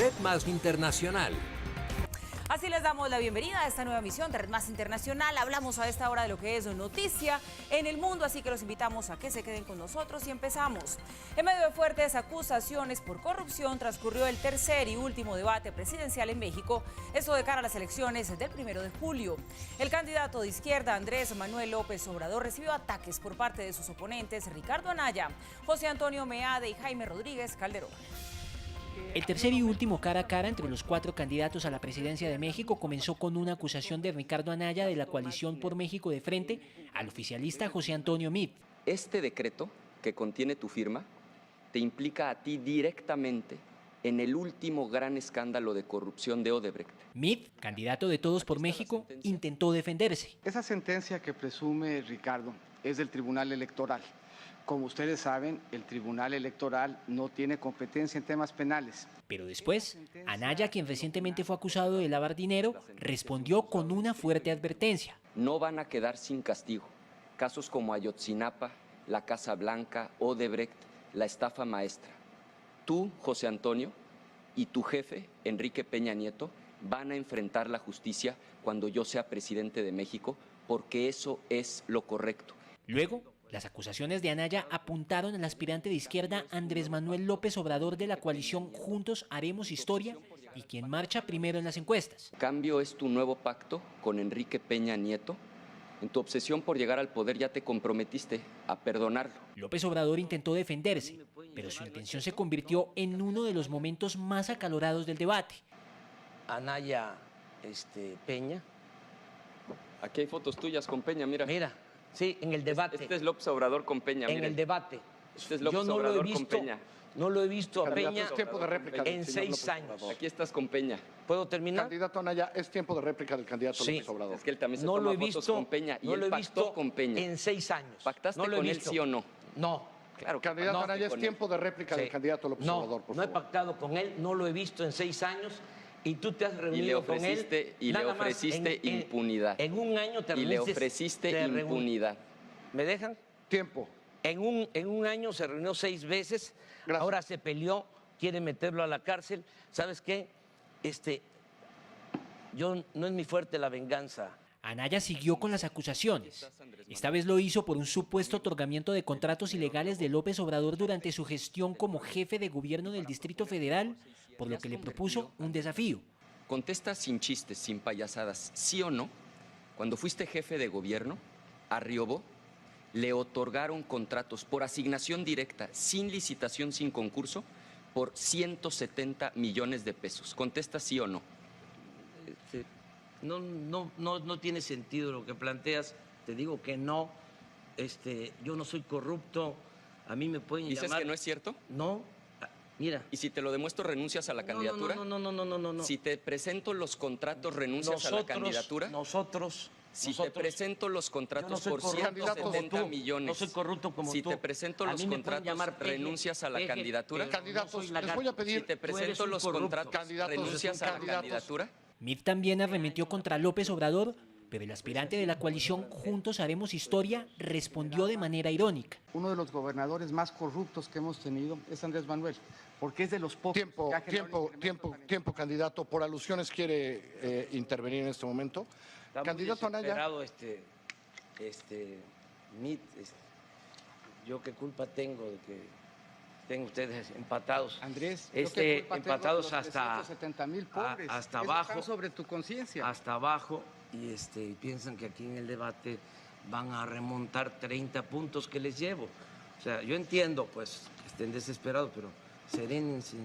Red Más Internacional. Así les damos la bienvenida a esta nueva emisión de Red Más Internacional. Hablamos a esta hora de lo que es noticia en el mundo, así que los invitamos a que se queden con nosotros y empezamos. En medio de fuertes acusaciones por corrupción, transcurrió el tercer y último debate presidencial en México, esto de cara a las elecciones del 1 de julio. El candidato de izquierda, Andrés Manuel López Obrador, recibió ataques por parte de sus oponentes Ricardo Anaya, José Antonio Meade y Jaime Rodríguez Calderón. El tercer y último cara a cara entre los 4 candidatos a la presidencia de México comenzó con una acusación de Ricardo Anaya de la coalición por México de frente al oficialista José Antonio Meade. Este decreto que contiene tu firma te implica a ti directamente en el último gran escándalo de corrupción de Odebrecht. Meade, candidato de Todos por México, intentó defenderse. Esa sentencia que presume Ricardo es del Tribunal Electoral. Como ustedes saben, el Tribunal Electoral no tiene competencia en temas penales. Pero después, Anaya, quien recientemente fue acusado de lavar dinero, respondió con una fuerte advertencia. No van a quedar sin castigo. Casos como Ayotzinapa, la Casa Blanca, Odebrecht, la estafa maestra. Tú, José Antonio, y tu jefe, Enrique Peña Nieto, van a enfrentar la justicia cuando yo sea presidente de México, porque eso es lo correcto. Luego, las acusaciones de Anaya apuntaron al aspirante de izquierda Andrés Manuel López Obrador de la coalición Juntos Haremos Historia y quien marcha primero en las encuestas. Cambio es tu nuevo pacto con Enrique Peña Nieto. En tu obsesión por llegar al poder ya te comprometiste a perdonarlo. López Obrador intentó defenderse, pero su intención se convirtió en uno de los momentos más acalorados del debate. Anaya Peña. Aquí hay fotos tuyas con Peña, mira. Mira. Sí, en el debate. Este es López Obrador con Peña, en el debate. Este es López Yo no Obrador lo he visto, con Peña. No lo he visto a Peña Es tiempo de réplica en 6 años. Aquí estás con Peña. ¿Puedo terminar? Candidato Anaya, es tiempo de réplica del candidato López Obrador. Es que él también se No toma lo he fotos visto con Peña y no lo él he pactó visto con Peña. en 6 años. ¿Pactaste no lo he con él visto. sí o no? No. Claro. Candidato pactaste Anaya, es con tiempo de réplica del candidato López Obrador, por No he favor. pactado con él, no lo he visto en 6 años. Y tú te has reunido con él. Y le ofreciste impunidad. En un año te reuniste. Y le ofreciste impunidad. ¿Me dejan? Tiempo. En un año se reunió 6 veces. Gracias. Ahora se peleó, quiere meterlo a la cárcel. ¿Sabes qué? Yo no es mi fuerte la venganza. Anaya siguió con las acusaciones. Esta vez lo hizo por un supuesto otorgamiento de contratos ilegales de López Obrador durante su gestión como jefe de gobierno del Distrito Federal, por lo que le propuso un desafío. Contesta sin chistes, sin payasadas, ¿sí o no? Cuando fuiste jefe de gobierno, a Riobó le otorgaron contratos por asignación directa, sin licitación, sin concurso, por 170 millones de pesos. Contesta sí o no. No tiene sentido lo que planteas. Te digo que no. Yo no soy corrupto. A mí me pueden llamar. ¿Dices que no es cierto? No. Mira. ¿Y si te lo demuestro, renuncias a la candidatura? No. Si te presento los contratos, ¿renuncias a la candidatura? Si te presento los contratos por 170 millones. No soy corrupto como tú. Si te presento los contratos, ¿renuncias a la candidatura? Candidatos, les voy a pedir. Si te presento los contratos, ¿renuncias a la candidatura? Meade también arremetió contra López Obrador, pero el aspirante de la coalición Juntos Haremos Historia respondió de manera irónica. Uno de los gobernadores más corruptos que hemos tenido es Andrés Manuel, porque es de los pocos. Tiempo, candidato. Por alusiones quiere intervenir en este momento. Está Candidato muy Anaya. Meade, yo qué culpa tengo de que estén ustedes empatados. Andrés, empatados hasta 70,000 pobres. Hasta abajo. Está sobre tu conciencia. Hasta abajo y piensan que aquí en el debate van a remontar 30 puntos que les llevo. O sea, yo entiendo pues que estén desesperados, pero serénense.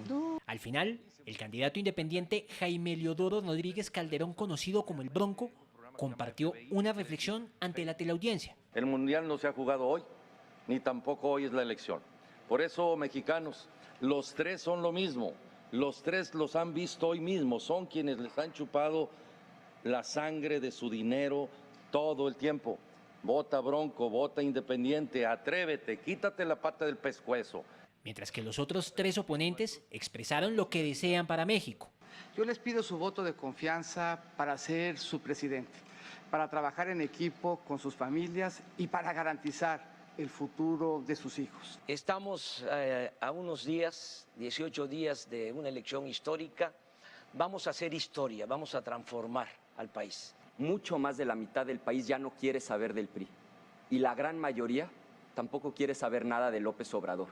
Al final, el candidato independiente Jaime Leodoro Rodríguez Calderón, conocido como el Bronco, compartió una reflexión ante la teleaudiencia. El Mundial no se ha jugado hoy, ni tampoco hoy es la elección. Por eso, mexicanos, los 3 son lo mismo. Los 3 los han visto hoy mismo. Son quienes les han chupado la sangre de su dinero todo el tiempo. Vota Bronco, vota Independiente, atrévete, quítate la pata del pescuezo. Mientras que los otros 3 oponentes expresaron lo que desean para México. Yo les pido su voto de confianza para ser su presidente, para trabajar en equipo con sus familias y para garantizar el futuro de sus hijos. Estamos a unos días, 18 días de una elección histórica. Vamos a hacer historia, vamos a transformar al país. Mucho más de la mitad del país ya no quiere saber del PRI. Y la gran mayoría tampoco quiere saber nada de López Obrador.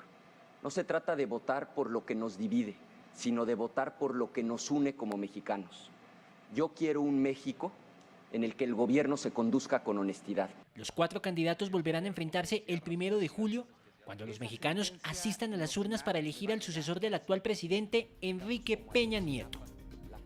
No se trata de votar por lo que nos divide, sino de votar por lo que nos une como mexicanos. Yo quiero un México en el que el gobierno se conduzca con honestidad. Los 4 candidatos volverán a enfrentarse el 1 de julio, cuando los mexicanos asistan a las urnas para elegir al sucesor del actual presidente, Enrique Peña Nieto.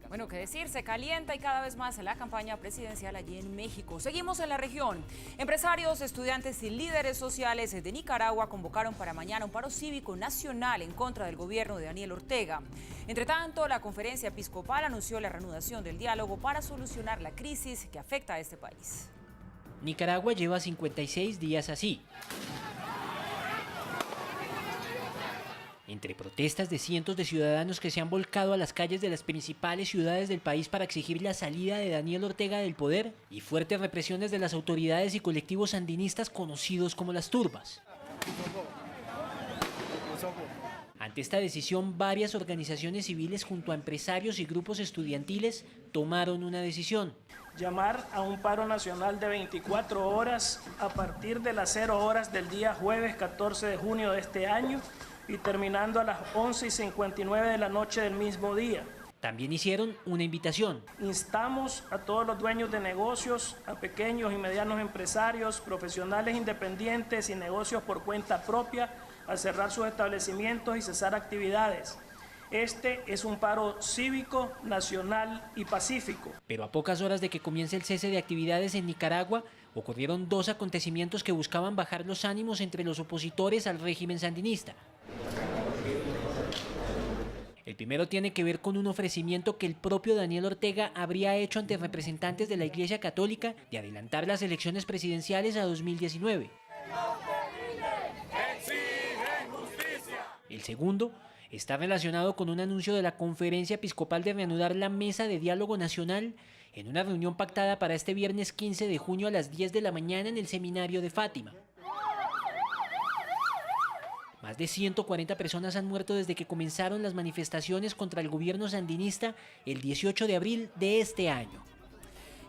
Bueno, qué decir, se calienta y cada vez más la campaña presidencial allí en México. Seguimos en la región. Empresarios, estudiantes y líderes sociales de Nicaragua convocaron para mañana un paro cívico nacional en contra del gobierno de Daniel Ortega. Entre tanto, la conferencia episcopal anunció la reanudación del diálogo para solucionar la crisis que afecta a este país. Nicaragua lleva 56 días así. Entre protestas de cientos de ciudadanos que se han volcado a las calles de las principales ciudades del país para exigir la salida de Daniel Ortega del poder y fuertes represiones de las autoridades y colectivos sandinistas conocidos como las turbas. Ante esta decisión, varias organizaciones civiles junto a empresarios y grupos estudiantiles tomaron una decisión. Llamar a un paro nacional de 24 horas a partir de las 0 horas del día jueves 14 de junio de este año y terminando a las 11:59 de la noche del mismo día. También hicieron una invitación. Instamos a todos los dueños de negocios, a pequeños y medianos empresarios, profesionales independientes y negocios por cuenta propia a cerrar sus establecimientos y cesar actividades. Este es un paro cívico, nacional y pacífico. Pero a pocas horas de que comience el cese de actividades en Nicaragua, ocurrieron 2 acontecimientos que buscaban bajar los ánimos entre los opositores al régimen sandinista. El primero tiene que ver con un ofrecimiento que el propio Daniel Ortega habría hecho ante representantes de la Iglesia Católica de adelantar las elecciones presidenciales a 2019. El segundo está relacionado con un anuncio de la Conferencia Episcopal de reanudar la Mesa de Diálogo Nacional en una reunión pactada para este viernes 15 de junio a las 10 de la mañana en el Seminario de Fátima. Más de 140 personas han muerto desde que comenzaron las manifestaciones contra el gobierno sandinista el 18 de abril de este año.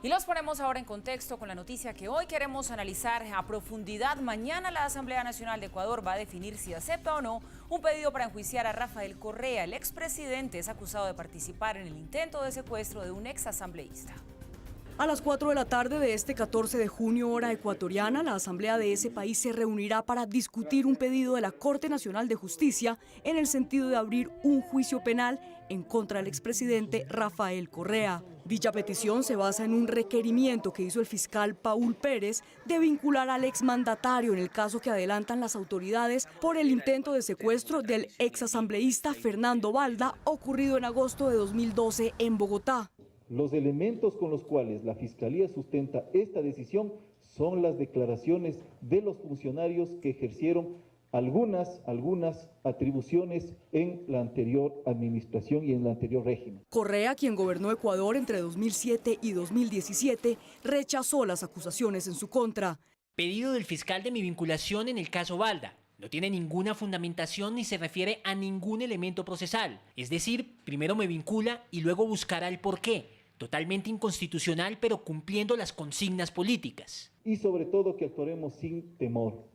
Y los ponemos ahora en contexto con la noticia que hoy queremos analizar a profundidad. Mañana la Asamblea Nacional de Ecuador va a definir si acepta o no un pedido para enjuiciar a Rafael Correa. El expresidente es acusado de participar en el intento de secuestro de un exasambleísta. A las 4 de la tarde de este 14 de junio, hora ecuatoriana, la Asamblea de ese país se reunirá para discutir un pedido de la Corte Nacional de Justicia en el sentido de abrir un juicio penal en contra del expresidente Rafael Correa. Dicha petición se basa en un requerimiento que hizo el fiscal Paul Pérez de vincular al exmandatario en el caso que adelantan las autoridades por el intento de secuestro del exasambleísta Fernando Balda ocurrido en agosto de 2012 en Bogotá. Los elementos con los cuales la Fiscalía sustenta esta decisión son las declaraciones de los funcionarios que ejercieron algunas atribuciones en la anterior administración y en el anterior régimen. Correa, quien gobernó Ecuador entre 2007 y 2017, rechazó las acusaciones en su contra. Pedido del fiscal de mi vinculación en el caso Balda. No tiene ninguna fundamentación ni se refiere a ningún elemento procesal. Es decir, primero me vincula y luego buscará el porqué. Totalmente inconstitucional, pero cumpliendo las consignas políticas. Y sobre todo que actuaremos sin temor,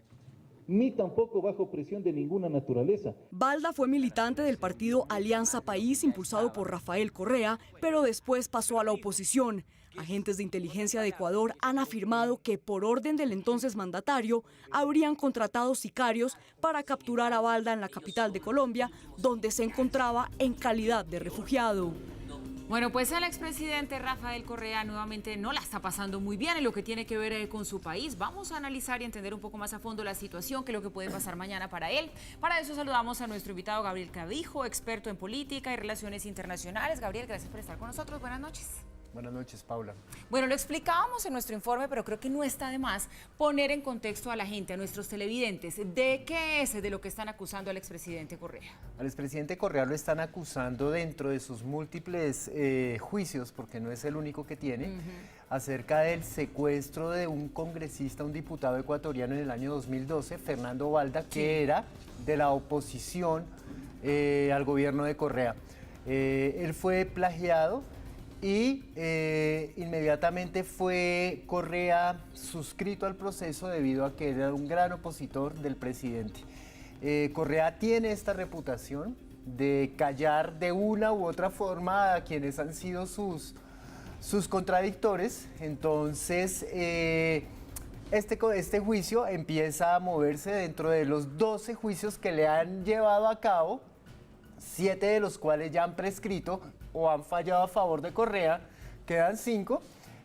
ni tampoco bajo presión de ninguna naturaleza. Balda fue militante del partido Alianza País, impulsado por Rafael Correa, pero después pasó a la oposición. Agentes de inteligencia de Ecuador han afirmado que por orden del entonces mandatario habrían contratado sicarios para capturar a Balda en la capital de Colombia, donde se encontraba en calidad de refugiado. Bueno, pues el expresidente Rafael Correa nuevamente no la está pasando muy bien en lo que tiene que ver con su país. Vamos a analizar y entender un poco más a fondo la situación, que es lo que puede pasar mañana para él. Para eso saludamos a nuestro invitado Gabriel Clavijo, experto en política y relaciones internacionales. Gabriel, gracias por estar con nosotros. Buenas noches. Buenas noches, Paula. Bueno, lo explicábamos en nuestro informe, pero creo que no está de más poner en contexto a la gente, a nuestros televidentes, de qué es de lo que están acusando al expresidente Correa. Al expresidente Correa lo están acusando dentro de sus múltiples juicios, porque no es el único que tiene, acerca del secuestro de un congresista, un diputado ecuatoriano en el año 2012, Fernando Valda, que era de la oposición al gobierno de Correa. Él fue plagiado y inmediatamente fue Correa suscrito al proceso debido a que era un gran opositor del presidente. Correa tiene esta reputación de callar de una u otra forma a quienes han sido sus contradictores. Entonces, este juicio empieza a moverse dentro de los 12 juicios que le han llevado a cabo, 7 de los cuales ya han prescrito o han fallado a favor de Correa, quedan 5,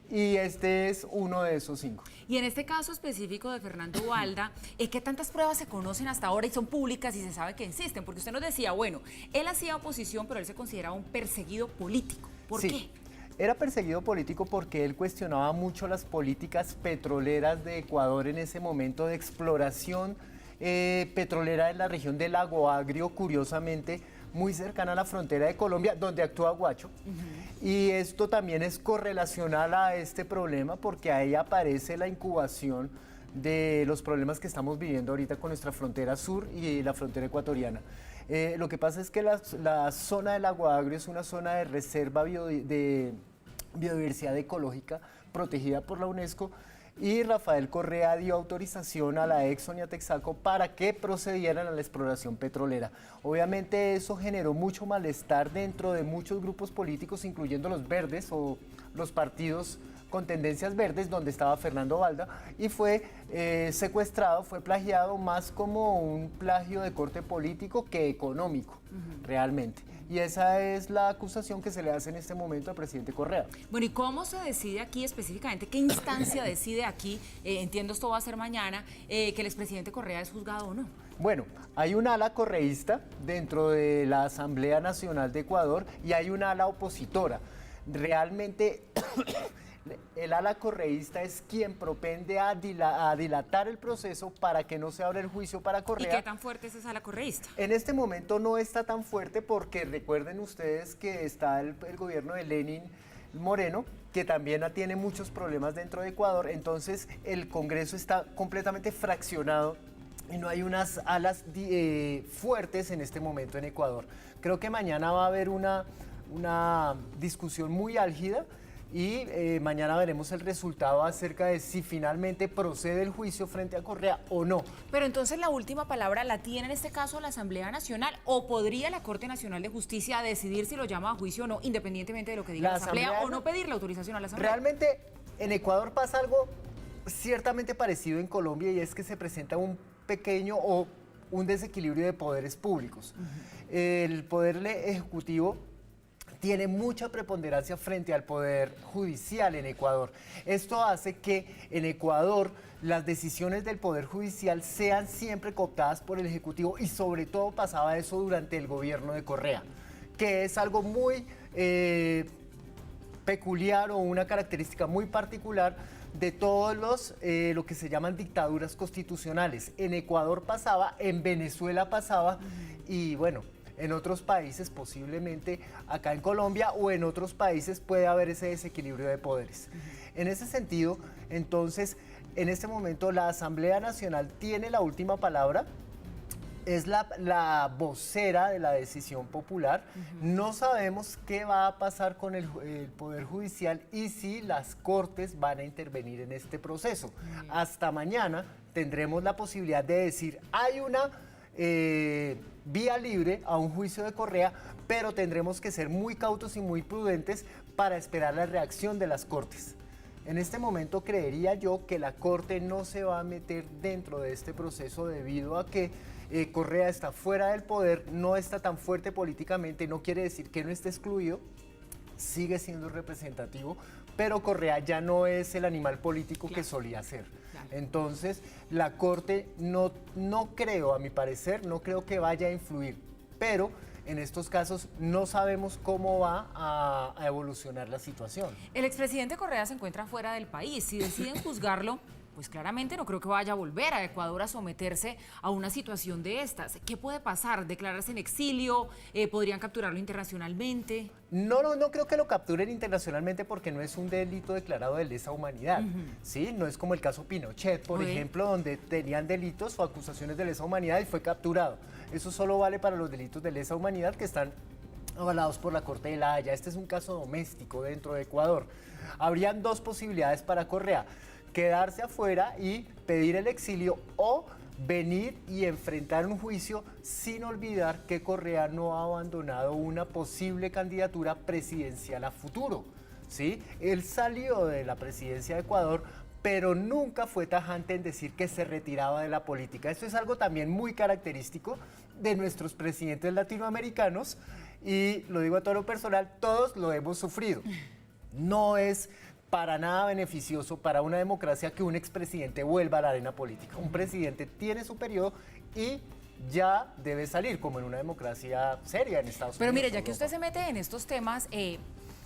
y este es uno de esos 5. Y en este caso específico de Fernando Valda, ¿qué tantas pruebas se conocen hasta ahora y son públicas y se sabe que existen? Porque usted nos decía, bueno, él hacía oposición, pero él se consideraba un perseguido político. ¿Por qué? Era perseguido político porque él cuestionaba mucho las políticas petroleras de Ecuador en ese momento de exploración petrolera en la región del Lago Agrio, curiosamente, muy cercana a la frontera de Colombia, donde actúa Guacho. Y esto también es correlacional a este problema porque ahí aparece la incubación de los problemas que estamos viviendo ahorita con nuestra frontera sur y la frontera ecuatoriana. Lo que pasa es que la zona del Lago Agrio es una zona de reserva de biodiversidad ecológica protegida por la UNESCO, y Rafael Correa dio autorización a la Exxon y a Texaco para que procedieran a la exploración petrolera. Obviamente eso generó mucho malestar dentro de muchos grupos políticos, incluyendo los verdes o los partidos con tendencias verdes, donde estaba Fernando Valda, y fue secuestrado, fue plagiado más como un plagio de corte político que económico, realmente. Y esa es la acusación que se le hace en este momento al presidente Correa. Bueno, ¿y cómo se decide aquí específicamente? ¿Qué instancia decide aquí? Entiendo esto va a ser mañana, que el expresidente Correa es juzgado o no. Bueno, hay un ala correísta dentro de la Asamblea Nacional de Ecuador y hay un ala opositora. Realmente el ala correísta es quien propende a dilatar el proceso para que no se abra el juicio para Correa. ¿Y qué tan fuerte es esa ala correísta? En este momento no está tan fuerte porque recuerden ustedes que está el gobierno de Lenín Moreno, que también tiene muchos problemas dentro de Ecuador. Entonces el Congreso está completamente fraccionado y no hay unas alas fuertes en este momento en Ecuador. Creo que mañana va a haber una discusión muy álgida y mañana veremos el resultado acerca de si finalmente procede el juicio frente a Correa o no. Pero entonces la última palabra la tiene en este caso la Asamblea Nacional, o podría la Corte Nacional de Justicia decidir si lo llama a juicio o no, independientemente de lo que diga la Asamblea, o no pedir la autorización a la Asamblea. Realmente en Ecuador pasa algo ciertamente parecido en Colombia, y es que se presenta un pequeño o un desequilibrio de poderes públicos. El poder ejecutivo tiene mucha preponderancia frente al poder judicial en Ecuador. Esto hace que en Ecuador las decisiones del poder judicial sean siempre cooptadas por el Ejecutivo, y sobre todo pasaba eso durante el gobierno de Correa, que es algo muy peculiar o una característica muy particular de todos lo que se llaman dictaduras constitucionales. En Ecuador pasaba, en Venezuela pasaba, y bueno, en otros países, posiblemente acá en Colombia o en otros países, puede haber ese desequilibrio de poderes. En ese sentido, entonces, en este momento la Asamblea Nacional tiene la última palabra, es la vocera de la decisión popular. No sabemos qué va a pasar con el Poder Judicial y si las Cortes van a intervenir en este proceso. Hasta mañana tendremos la posibilidad de decir, hay una vía libre a un juicio de Correa, pero tendremos que ser muy cautos y muy prudentes para esperar la reacción de las Cortes. En este momento creería yo que la Corte no se va a meter dentro de este proceso debido a que Correa está fuera del poder, no está tan fuerte políticamente, no quiere decir que no esté excluido, sigue siendo representativo, pero Correa ya no es el animal político que solía ser. Entonces, la Corte no creo, a mi parecer, no creo que vaya a influir, pero en estos casos no sabemos cómo va a evolucionar la situación. El expresidente Correa se encuentra fuera del país. Si deciden juzgarlo, pues claramente no creo que vaya a volver a Ecuador a someterse a una situación de estas. ¿Qué puede pasar? ¿Declararse en exilio? ¿Podrían capturarlo internacionalmente? No creo que lo capturen internacionalmente porque no es un delito declarado de lesa humanidad, ¿sí? No es como el caso Pinochet, por ejemplo, donde tenían delitos o acusaciones de lesa humanidad y fue capturado. Eso solo vale para los delitos de lesa humanidad que están avalados por la Corte de La Haya. Este es un caso doméstico dentro de Ecuador. Habrían dos posibilidades para Correa: quedarse afuera y pedir el exilio, o venir y enfrentar un juicio, sin olvidar que Correa no ha abandonado una posible candidatura presidencial a futuro, ¿sí? Él salió de la presidencia de Ecuador, pero nunca fue tajante en decir que se retiraba de la política. Esto es algo también muy característico de nuestros presidentes latinoamericanos, y lo digo a todo lo personal, todos lo hemos sufrido. No es para nada beneficioso para una democracia que un expresidente vuelva a la arena política. Un presidente tiene su periodo y ya debe salir, como en una democracia seria en Estados Unidos. Pero mire, ya que usted se mete en estos temas,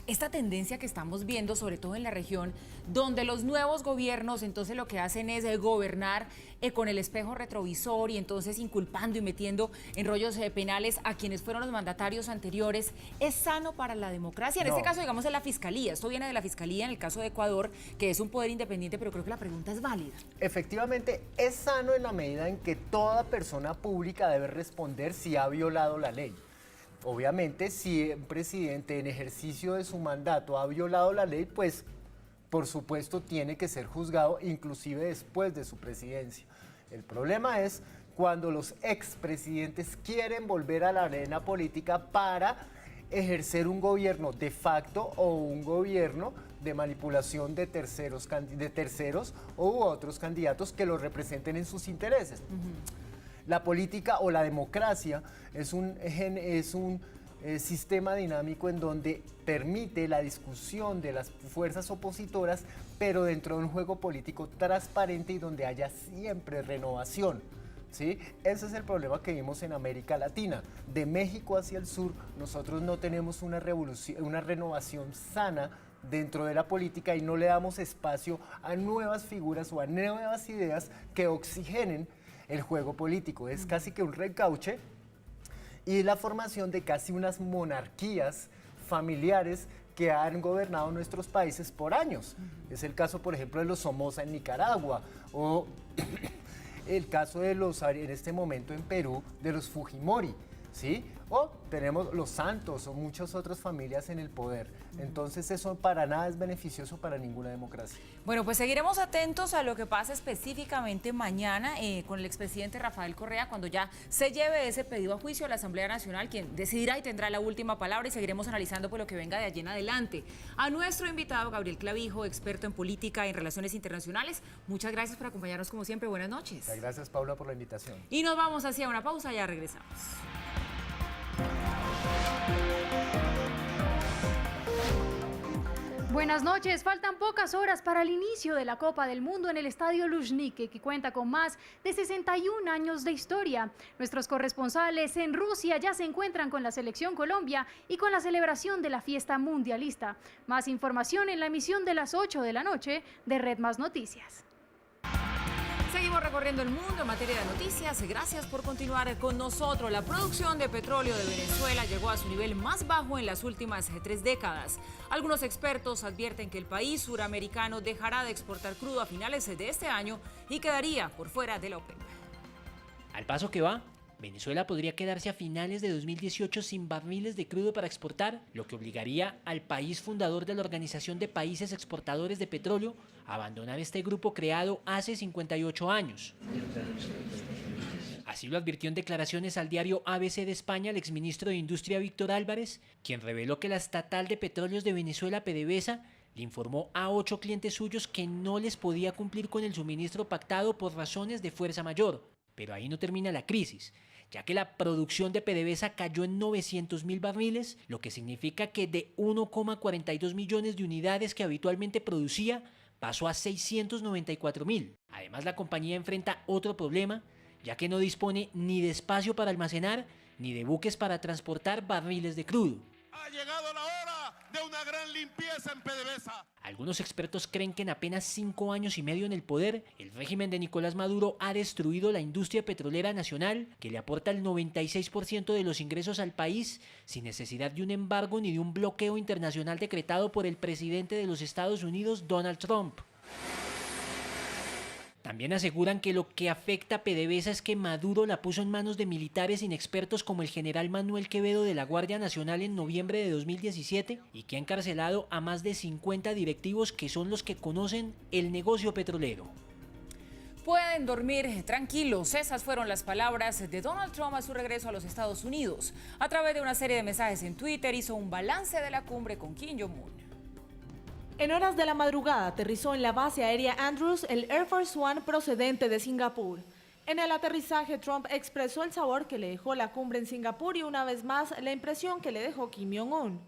esta tendencia que estamos viendo, sobre todo en la región, donde los nuevos gobiernos entonces lo que hacen es gobernar con el espejo retrovisor y entonces inculpando y metiendo en rollos penales a quienes fueron los mandatarios anteriores, ¿es sano para la democracia? En este caso, digamos, es la Fiscalía. Esto viene de la Fiscalía en el caso de Ecuador, que es un poder independiente, pero creo que la pregunta es válida. Efectivamente, es sano en la medida en que toda persona pública debe responder si ha violado la ley. Obviamente, si un presidente en ejercicio de su mandato ha violado la ley, pues por supuesto tiene que ser juzgado, inclusive después de su presidencia. El problema es cuando los expresidentes quieren volver a la arena política para ejercer un gobierno de facto o un gobierno de manipulación de terceros u otros candidatos que los representen en sus intereses. La política o la democracia es un sistema dinámico en donde permite la discusión de las fuerzas opositoras, pero dentro de un juego político transparente y donde haya siempre renovación, ¿sí? Ese es el problema que vimos en América Latina. De México hacia el sur, nosotros no tenemos una renovación sana dentro de la política y no le damos espacio a nuevas figuras o a nuevas ideas que oxigenen el juego político. Es casi que un reencauche y la formación de casi unas monarquías familiares que han gobernado nuestros países por años. Es el caso, por ejemplo, de los Somoza en Nicaragua, o el caso de los, en este momento en Perú, de los Fujimori, ¿sí? O tenemos los Santos o muchas otras familias en el poder. Entonces eso para nada es beneficioso para ninguna democracia. Bueno, pues seguiremos atentos a lo que pasa específicamente mañana con el expresidente Rafael Correa, cuando ya se lleve ese pedido a juicio a la Asamblea Nacional, quien decidirá y tendrá la última palabra, y seguiremos analizando por lo que venga de allí en adelante. A nuestro invitado, Gabriel Clavijo, experto en política y en relaciones internacionales, muchas gracias por acompañarnos como siempre. Buenas noches. Gracias, Paula, por la invitación. Y nos vamos hacia una pausa, ya regresamos. Buenas noches. Faltan pocas horas para el inicio de la Copa del Mundo en el Estadio Luzhniki, que cuenta con más de 61 años de historia. Nuestros corresponsales en Rusia ya se encuentran con la selección Colombia y con la celebración de la fiesta mundialista. Más información en la emisión de las 8 de la noche de Red Más Noticias. Seguimos recorriendo el mundo en materia de noticias. Gracias por continuar con nosotros. La producción de petróleo de Venezuela llegó a su nivel más bajo en las últimas 3 décadas. Algunos expertos advierten que el país suramericano dejará de exportar crudo a finales de este año y quedaría por fuera de la OPEP. Al paso que va, Venezuela podría quedarse a finales de 2018 sin barriles de crudo para exportar, lo que obligaría al país fundador de la Organización de Países Exportadores de Petróleo a abandonar este grupo creado hace 58 años. Así lo advirtió en declaraciones al diario ABC de España el exministro de Industria Víctor Álvarez, quien reveló que la estatal de petróleos de Venezuela, PDVSA, le informó a 8 clientes suyos que no les podía cumplir con el suministro pactado por razones de fuerza mayor. Pero ahí no termina la crisis, ya que la producción de PDVSA cayó en 900.000 barriles, lo que significa que de 1,42 millones de unidades que habitualmente producía, pasó a 694.000. Además, la compañía enfrenta otro problema, ya que no dispone ni de espacio para almacenar ni de buques para transportar barriles de crudo. Ha llegado la hora de una gran limpieza en PDVSA. Algunos expertos creen que en apenas 5 años y medio en el poder, el régimen de Nicolás Maduro ha destruido la industria petrolera nacional, que le aporta el 96% de los ingresos al país, sin necesidad de un embargo ni de un bloqueo internacional decretado por el presidente de los Estados Unidos, Donald Trump. También aseguran que lo que afecta a PDVSA es que Maduro la puso en manos de militares inexpertos como el general Manuel Quevedo de la Guardia Nacional en noviembre de 2017 y que ha encarcelado a más de 50 directivos que son los que conocen el negocio petrolero. Pueden dormir tranquilos. Esas fueron las palabras de Donald Trump a su regreso a los Estados Unidos. A través de una serie de mensajes en Twitter hizo un balance de la cumbre con Kim Jong-un. En horas de la madrugada aterrizó en la base aérea Andrews el Air Force One procedente de Singapur. En el aterrizaje, Trump expresó el sabor que le dejó la cumbre en Singapur y una vez más la impresión que le dejó Kim Jong-un.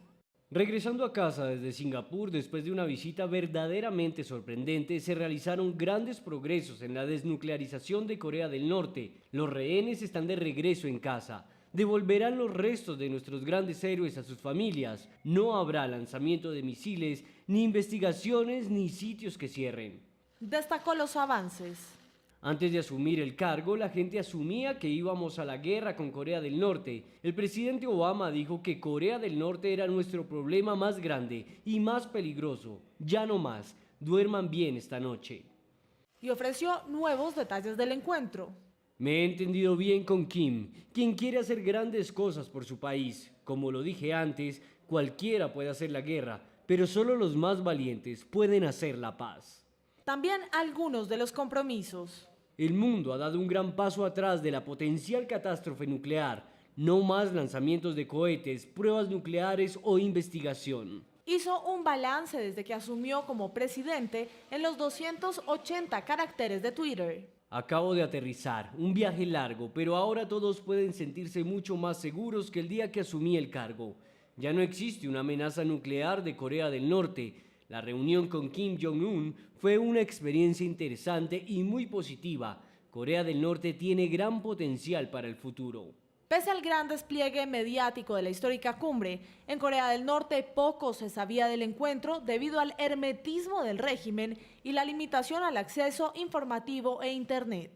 Regresando a casa desde Singapur, después de una visita verdaderamente sorprendente, se realizaron grandes progresos en la desnuclearización de Corea del Norte. Los rehenes están de regreso en casa. Devolverán los restos de nuestros grandes héroes a sus familias. No habrá lanzamiento de misiles, ni investigaciones, ni sitios que cierren. Destacó los avances. Antes de asumir el cargo, la gente asumía que íbamos a la guerra con Corea del Norte. El presidente Obama dijo que Corea del Norte era nuestro problema más grande y más peligroso. Ya no más. Duerman bien esta noche. Y ofreció nuevos detalles del encuentro. Me he entendido bien con Kim, quien quiere hacer grandes cosas por su país. Como lo dije antes, cualquiera puede hacer la guerra, pero solo los más valientes pueden hacer la paz. También algunos de los compromisos. El mundo ha dado un gran paso atrás de la potencial catástrofe nuclear. No más lanzamientos de cohetes, pruebas nucleares o investigación. Hizo un balance desde que asumió como presidente en los 280 caracteres de Twitter. Acabo de aterrizar, un viaje largo, pero ahora todos pueden sentirse mucho más seguros que el día que asumí el cargo. Ya no existe una amenaza nuclear de Corea del Norte. La reunión con Kim Jong-un fue una experiencia interesante y muy positiva. Corea del Norte tiene gran potencial para el futuro. Pese al gran despliegue mediático de la histórica cumbre, en Corea del Norte poco se sabía del encuentro debido al hermetismo del régimen y la limitación al acceso informativo e internet.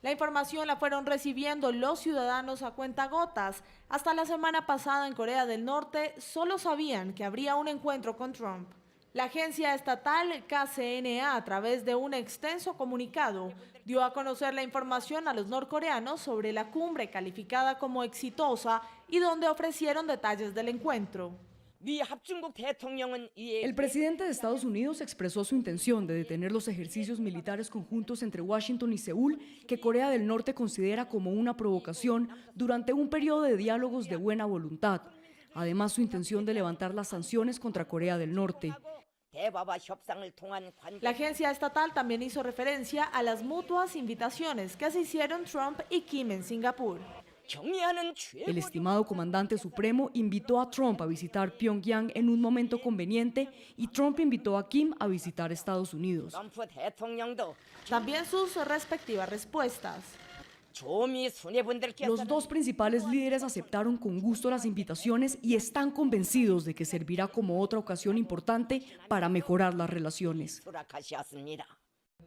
La información la fueron recibiendo los ciudadanos a cuentagotas. Hasta la semana pasada en Corea del Norte solo sabían que habría un encuentro con Trump. La agencia estatal KCNA, a través de un extenso comunicado, dio a conocer la información a los norcoreanos sobre la cumbre calificada como exitosa y donde ofrecieron detalles del encuentro. El presidente de Estados Unidos expresó su intención de detener los ejercicios militares conjuntos entre Washington y Seúl, que Corea del Norte considera como una provocación durante un periodo de diálogos de buena voluntad. Además, su intención de levantar las sanciones contra Corea del Norte. La agencia estatal también hizo referencia a las mutuas invitaciones que se hicieron Trump y Kim en Singapur. El estimado comandante supremo invitó a Trump a visitar Pyongyang en un momento conveniente y Trump invitó a Kim a visitar Estados Unidos. También sus respectivas respuestas. Los dos principales líderes aceptaron con gusto las invitaciones y están convencidos de que servirá como otra ocasión importante para mejorar las relaciones.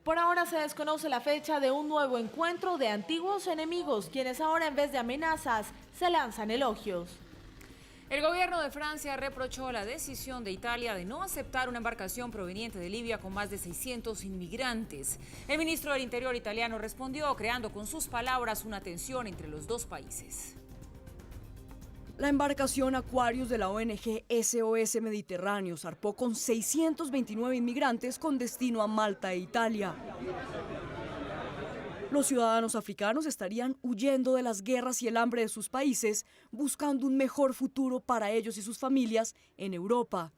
Por ahora se desconoce la fecha de un nuevo encuentro de antiguos enemigos, quienes ahora en vez de amenazas se lanzan elogios. El gobierno de Francia reprochó la decisión de Italia de no aceptar una embarcación proveniente de Libia con más de 600 inmigrantes. El ministro del Interior italiano respondió, creando con sus palabras una tensión entre los dos países. La embarcación Aquarius de la ONG SOS Mediterráneo zarpó con 629 inmigrantes con destino a Malta e Italia. Los ciudadanos africanos estarían huyendo de las guerras y el hambre de sus países, buscando un mejor futuro para ellos y sus familias en Europa.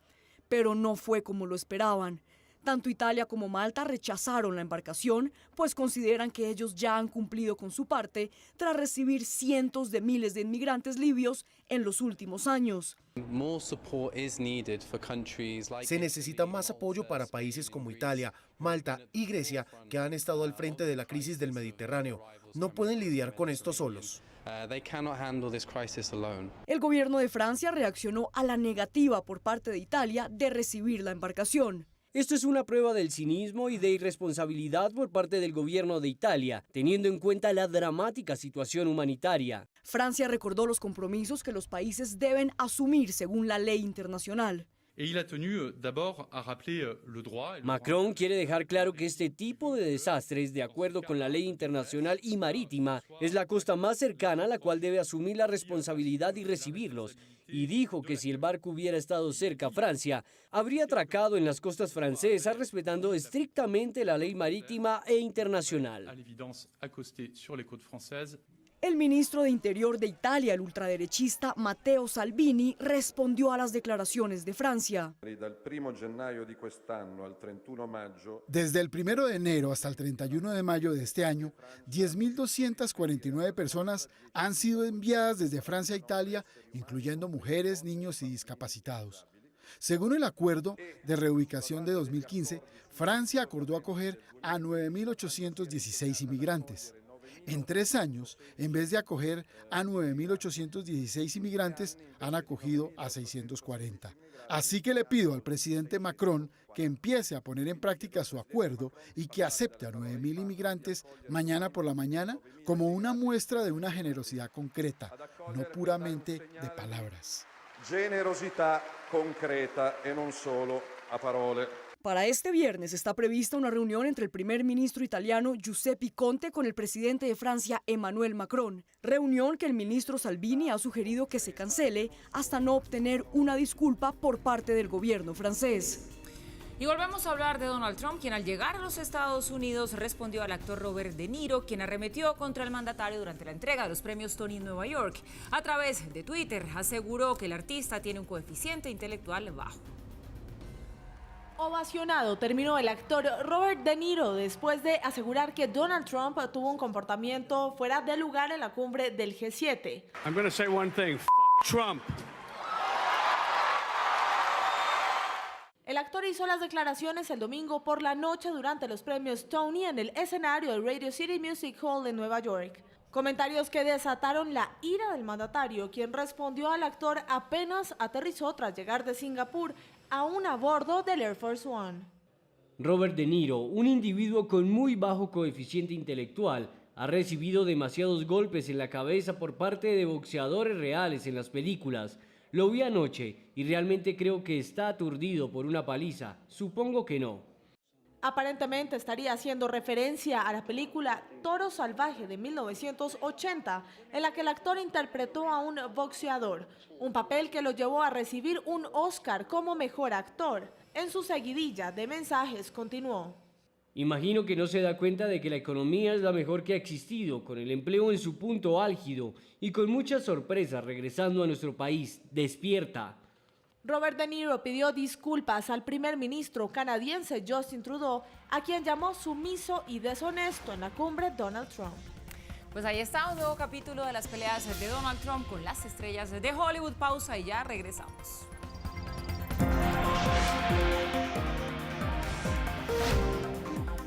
Pero no fue como lo esperaban. Tanto Italia como Malta rechazaron la embarcación, pues consideran que ellos ya han cumplido con su parte tras recibir cientos de miles de inmigrantes libios en los últimos años. Se necesita más apoyo para países como Italia, Malta y Grecia, que han estado al frente de la crisis del Mediterráneo. No pueden lidiar con esto solos. El gobierno de Francia reaccionó a la negativa por parte de Italia de recibir la embarcación. Esto es una prueba del cinismo y de irresponsabilidad por parte del gobierno de Italia, teniendo en cuenta la dramática situación humanitaria. Francia recordó los compromisos que los países deben asumir según la ley internacional. Macron quiere dejar claro que este tipo de desastres, de acuerdo con la ley internacional y marítima, es la costa más cercana a la cual debe asumir la responsabilidad y recibirlos. Y dijo que si el barco hubiera estado cerca a Francia, habría atracado en las costas francesas respetando estrictamente la ley marítima e internacional. El ministro de Interior de Italia, el ultraderechista Matteo Salvini, respondió a las declaraciones de Francia. Desde el 1 de enero hasta el 31 de mayo de este año, 10.249 personas han sido enviadas desde Francia a Italia, incluyendo mujeres, niños y discapacitados. Según el acuerdo de reubicación de 2015, Francia acordó acoger a 9.816 inmigrantes. En 3 años, en vez de acoger a 9.816 inmigrantes, han acogido a 640. Así que le pido al presidente Macron que empiece a poner en práctica su acuerdo y que acepte a 9.000 inmigrantes mañana por la mañana como una muestra de una generosidad concreta, no puramente de palabras. Generosità concreta e non solo a parole. Para este viernes está prevista una reunión entre el primer ministro italiano Giuseppe Conte con el presidente de Francia Emmanuel Macron, reunión que el ministro Salvini ha sugerido que se cancele hasta no obtener una disculpa por parte del gobierno francés. Y volvemos a hablar de Donald Trump, quien al llegar a los Estados Unidos respondió al actor Robert De Niro, quien arremetió contra el mandatario durante la entrega de los premios Tony en Nueva York. A través de Twitter aseguró que el artista tiene un coeficiente intelectual bajo. Ovacionado terminó el actor Robert De Niro después de asegurar que Donald Trump tuvo un comportamiento fuera de lugar en la cumbre del G7. I'm going to say one thing, Trump. El actor hizo las declaraciones el domingo por la noche durante los premios Tony en el escenario del Radio City Music Hall en Nueva York. Comentarios que desataron la ira del mandatario, quien respondió al actor apenas aterrizó tras llegar de Singapur, aún a bordo del Air Force One. Robert De Niro, un individuo con muy bajo coeficiente intelectual, ha recibido demasiados golpes en la cabeza por parte de boxeadores reales en las películas. Lo vi anoche y realmente creo que está aturdido por una paliza. Supongo que no. Aparentemente estaría haciendo referencia a la película Toro Salvaje de 1980, en la que el actor interpretó a un boxeador, un papel que lo llevó a recibir un Oscar como mejor actor. En su seguidilla de mensajes continuó: Imagino que no se da cuenta de que la economía es la mejor que ha existido, con el empleo en su punto álgido y con muchas sorpresas regresando a nuestro país. Despierta. Robert De Niro pidió disculpas al primer ministro canadiense Justin Trudeau, a quien llamó sumiso y deshonesto en la cumbre Donald Trump. Pues ahí está un nuevo capítulo de las peleas de Donald Trump con las estrellas de Hollywood. Pausa y ya regresamos.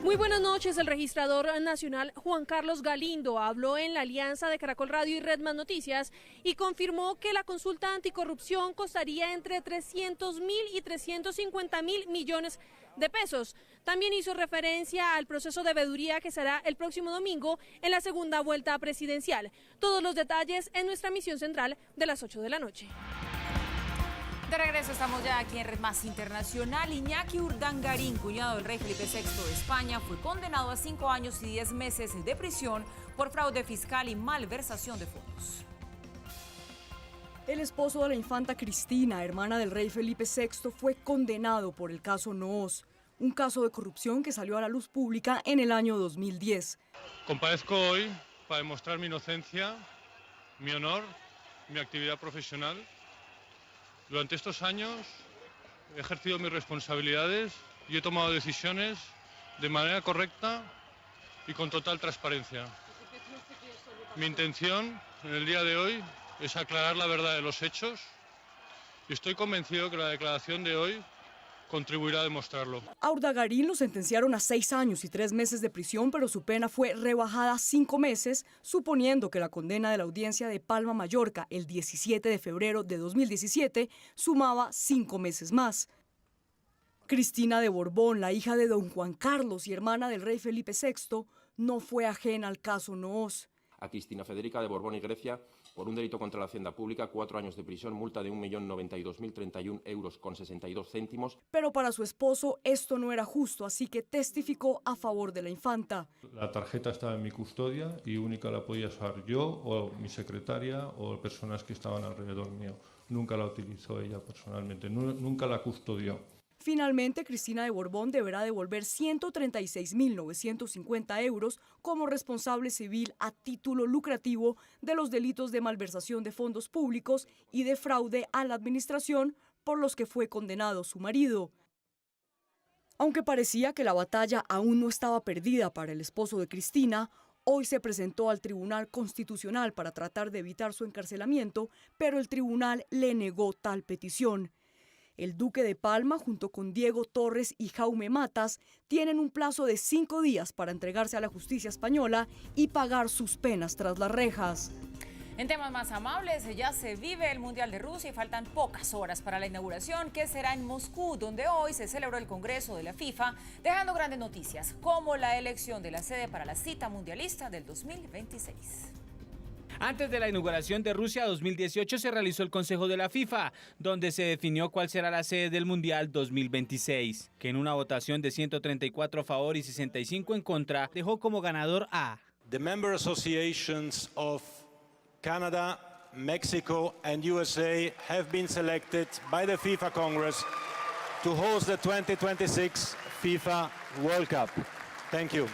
Muy buenas noches. El registrador nacional Juan Carlos Galindo habló en la alianza de Caracol Radio y Red Más Noticias y confirmó que la consulta anticorrupción costaría entre 300.000 y 350.000 millones de pesos. También hizo referencia al proceso de veeduría que será el próximo domingo en la segunda vuelta presidencial. Todos los detalles en nuestra emisión central de las 8 de la noche. De regreso estamos ya aquí en Red Más Internacional. Iñaki Urdangarín, cuñado del rey Felipe VI de España, fue condenado a 5 años y 10 meses de prisión por fraude fiscal y malversación de fondos. El esposo de la infanta Cristina, hermana del rey Felipe VI, fue condenado por el caso Noos, un caso de corrupción que salió a la luz pública en el año 2010. Comparezco hoy para demostrar mi inocencia, mi honor, mi actividad profesional. Durante estos años he ejercido mis responsabilidades y he tomado decisiones de manera correcta y con total transparencia. Mi intención en el día de hoy es aclarar la verdad de los hechos y estoy convencido que la declaración de hoy contribuirá a demostrarlo. A Urdangarín lo sentenciaron a 6 años y 3 meses de prisión, pero su pena fue rebajada a 5 meses, suponiendo que la condena de la audiencia de Palma, Mallorca, el 17 de febrero de 2017, sumaba 5 meses más. Cristina de Borbón, la hija de don Juan Carlos y hermana del rey Felipe VI, no fue ajena al caso Noos. A Cristina Federica de Borbón y Grecia por un delito contra la hacienda pública, 4 años de prisión, multa de 1.092.031 euros con 62 céntimos. Pero para su esposo esto no era justo, así que testificó a favor de la infanta. La tarjeta estaba en mi custodia y única la podía usar yo o mi secretaria o personas que estaban alrededor mío. Nunca la utilizó ella personalmente, nunca la custodió. Finalmente, Cristina de Borbón deberá devolver 136.950 euros como responsable civil a título lucrativo de los delitos de malversación de fondos públicos y de fraude a la administración por los que fue condenado su marido. Aunque parecía que la batalla aún no estaba perdida para el esposo de Cristina, hoy se presentó al Tribunal Constitucional para tratar de evitar su encarcelamiento, pero el tribunal le negó tal petición. El duque de Palma, junto con Diego Torres y Jaume Matas, tienen un plazo de 5 días para entregarse a la justicia española y pagar sus penas tras las rejas. En temas más amables, ya se vive el Mundial de Rusia y faltan pocas horas para la inauguración, que será en Moscú, donde hoy se celebró el Congreso de la FIFA, dejando grandes noticias, como la elección de la sede para la cita mundialista del 2026. Antes de la inauguración de Rusia 2018 se realizó el Consejo de la FIFA, donde se definió cuál será la sede del Mundial 2026, que en una votación de 134 a favor y 65 en contra dejó como ganador a The member associations of Canada, Mexico and USA have been selected by the FIFA Congress to host the 2026 FIFA World Cup. Thank you.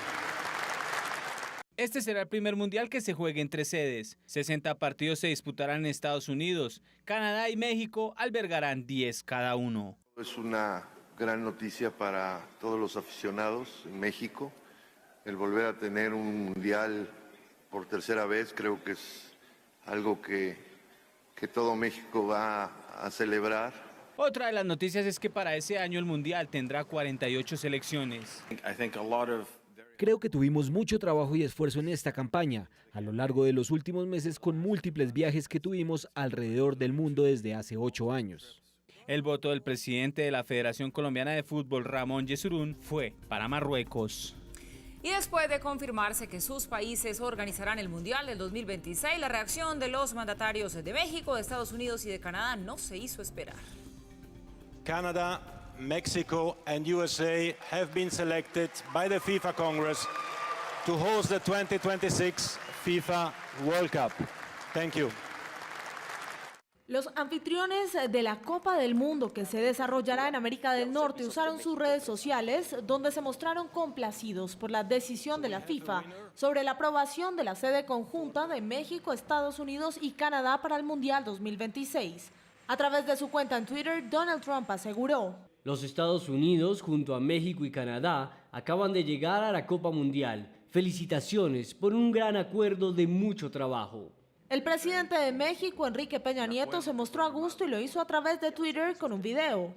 Este será el primer mundial que se juegue en 3 sedes. 60 partidos se disputarán en Estados Unidos. Canadá y México albergarán 10 cada uno. Es una gran noticia para todos los aficionados en México. El volver a tener un mundial por tercera vez creo que es algo que todo México va a celebrar. Otra de las noticias es que para ese año el mundial tendrá 48 selecciones. Creo que tuvimos mucho trabajo y esfuerzo en esta campaña, a lo largo de los últimos meses con múltiples viajes que tuvimos alrededor del mundo desde hace 8 años. El voto del presidente de la Federación Colombiana de Fútbol, Ramón Yesurún, fue para Marruecos. Y después de confirmarse que sus países organizarán el Mundial del 2026, la reacción de los mandatarios de México, de Estados Unidos y de Canadá no se hizo esperar. Canada, Mexico and USA have been selected by the FIFA Congress to host the 2026 FIFA World Cup. Thank you. Los anfitriones de la Copa del Mundo que se desarrollará en América del Norte usaron sus redes sociales donde se mostraron complacidos por la decisión de la FIFA sobre la aprobación de la sede conjunta de México, Estados Unidos y Canadá para el Mundial 2026. A través de su cuenta en Twitter, Donald Trump aseguró: Los Estados Unidos, junto a México y Canadá, acaban de llegar a la Copa Mundial. Felicitaciones por un gran acuerdo de mucho trabajo. El presidente de México, Enrique Peña Nieto, se mostró a gusto y lo hizo a través de Twitter con un video.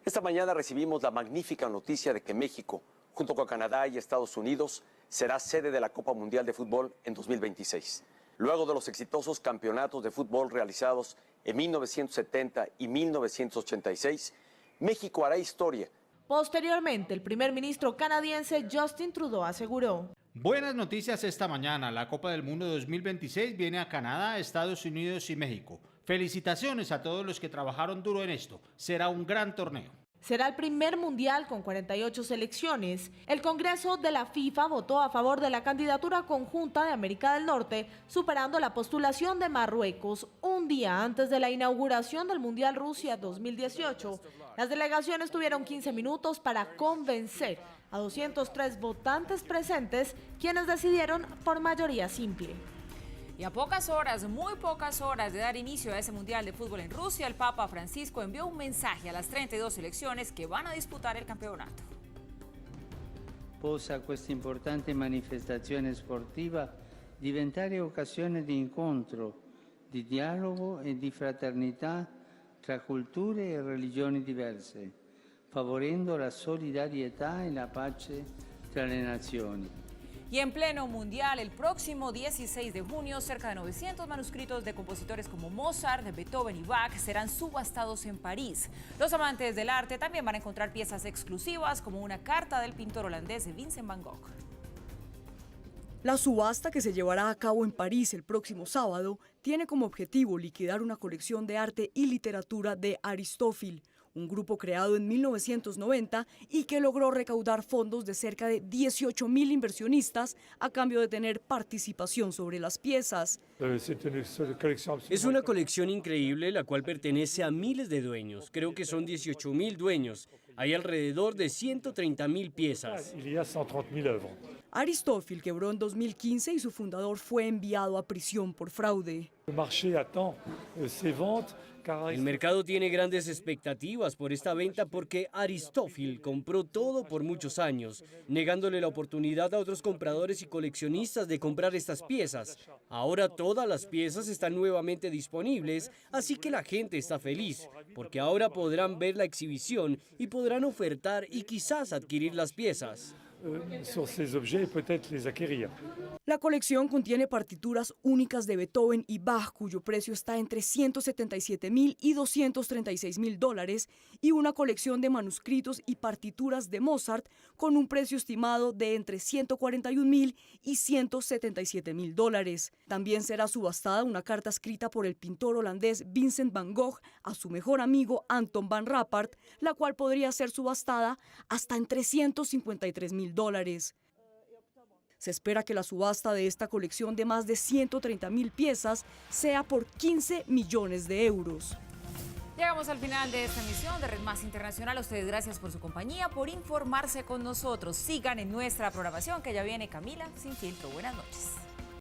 Esta mañana recibimos la magnífica noticia de que México, junto con Canadá y Estados Unidos, será sede de la Copa Mundial de Fútbol en 2026. Luego de los exitosos campeonatos de fútbol realizados en 1970 y 1986, México hará historia. Posteriormente, el primer ministro canadiense Justin Trudeau aseguró: Buenas noticias esta mañana. La Copa del Mundo 2026 viene a Canadá, Estados Unidos y México. Felicitaciones a todos los que trabajaron duro en esto. Será un gran torneo. Será el primer mundial con 48 selecciones. El Congreso de la FIFA votó a favor de la candidatura conjunta de América del Norte, superando la postulación de Marruecos un día antes de la inauguración del Mundial Rusia 2018. Las delegaciones tuvieron 15 minutos para convencer a 203 votantes presentes, quienes decidieron por mayoría simple. Y a pocas horas, muy pocas horas de dar inicio a ese Mundial de Fútbol en Rusia, el Papa Francisco envió un mensaje a las 32 selecciones que van a disputar el campeonato. possa questa importante manifestazione sportiva diventare occasione di incontro, di dialogo e di fraternità tra culture e religioni diverse, favorendo la solidarietà e la pace tra le nazioni. Y en pleno mundial, el próximo 16 de junio, cerca de 900 manuscritos de compositores como Mozart, Beethoven y Bach serán subastados en París. Los amantes del arte también van a encontrar piezas exclusivas como una carta del pintor holandés Vincent van Gogh. La subasta, que se llevará a cabo en París el próximo sábado, tiene como objetivo liquidar una colección de arte y literatura de Aristófil, un grupo creado en 1990 y que logró recaudar fondos de cerca de 18.000 inversionistas a cambio de tener participación sobre las piezas. Es una colección increíble, la cual pertenece a miles de dueños. Creo que son 18.000 dueños. Hay alrededor de 130.000 piezas. Aristófil quebró en 2015 y su fundador fue enviado a prisión por fraude. El mercado tiene grandes expectativas por esta venta porque Aristófil compró todo por muchos años, negándole la oportunidad a otros compradores y coleccionistas de comprar estas piezas. Ahora todas las piezas están nuevamente disponibles, así que la gente está feliz, porque ahora podrán ver la exhibición y podrán ofertar y quizás adquirir las piezas. La colección contiene partituras únicas de Beethoven y Bach, cuyo precio está entre $177.000 y $236.000, y una colección de manuscritos y partituras de Mozart con un precio estimado de entre $141.000 y $177.000. También será subastada una carta escrita por el pintor holandés Vincent van Gogh a su mejor amigo Anton van Rappard, la cual podría ser subastada hasta en $353.000. Se espera que la subasta de esta colección de más de 130.000 piezas sea por 15 millones de euros. Llegamos al final de esta emisión de Red Más Internacional. A ustedes gracias por su compañía, por informarse con nosotros. Sigan en nuestra programación, que ya viene Camila Sin Filtro. Buenas noches.